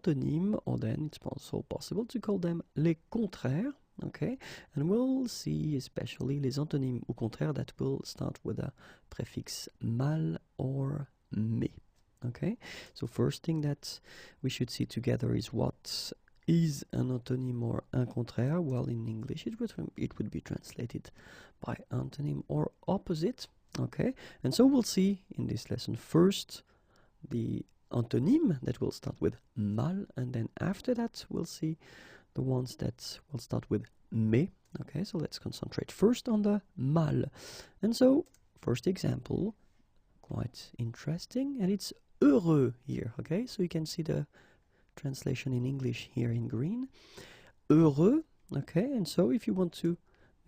antonymes, or then it's also possible to call them les contraires. Okay, and we'll see especially les antonymes ou contraires that will start with a prefix mal or mais. Okay, so first thing that we should see together is what is an antonyme or un contraire. Well, in English it would be translated by antonym or opposite. Okay, and so we'll see in this lesson first the antonyme that will start with mal, and then after that we'll see the ones that will start with mais. Okay, so let's concentrate first on the mal. And so, first example, quite interesting, and it's heureux here. Okay, so you can see the translation in English here in green. Heureux, okay, and so if you want to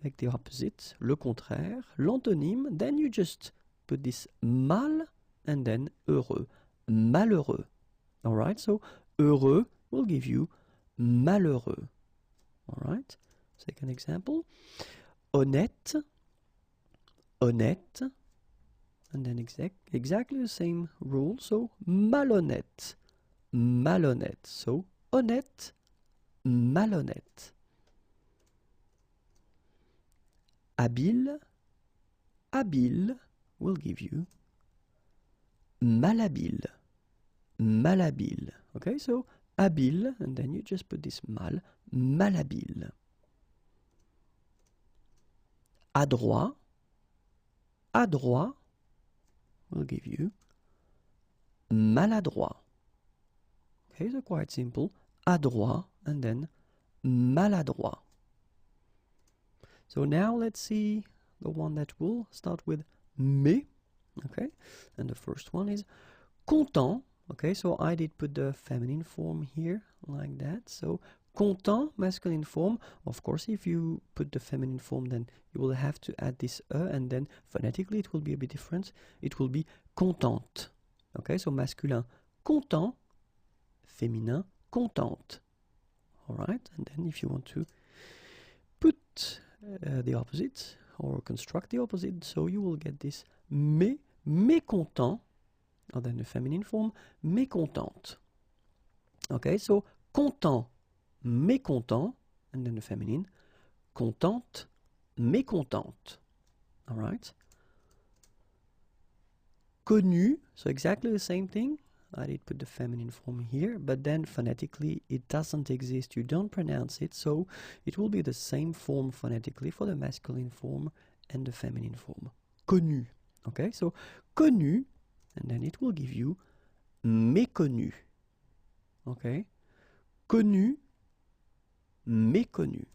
make the opposite, le contraire, l'antonyme, then you just put this mal and then heureux, malheureux. Alright, so heureux will give you malheureux. Alright, second example, honnête, honnête, and then exactly the same rule, so malhonnête, malhonnête, so honnête, malhonnête. Habile, habile will give you malhabile, malhabile. Okay, so habile, and then you just put this mal, malhabile. Adroit, adroit will give you maladroit. Okay, so quite simple. Adroit and then maladroit. So now let's see the one that will start with mais. Okay, and the first one is content. Okay, so I did put the feminine form here like that. So content, masculine form. Of course, if you put the feminine form, then you will have to add this and then phonetically it will be a bit different. It will be contente. Okay, so masculin content, féminin contente. All right, and then if you want to put the opposite or construct the opposite, so you will get this mais, mécontent, or then the feminine form, mécontente. Okay, so content, mécontent, and then the feminine, contente, mécontente. All right. Connu, so exactly the same thing. I did put the feminine form here, but then phonetically it doesn't exist. You don't pronounce it, so it will be the same form phonetically for the masculine form and the feminine form. Connu. Okay, so connu, and then it will give you méconnu. Okay, connu, méconnu.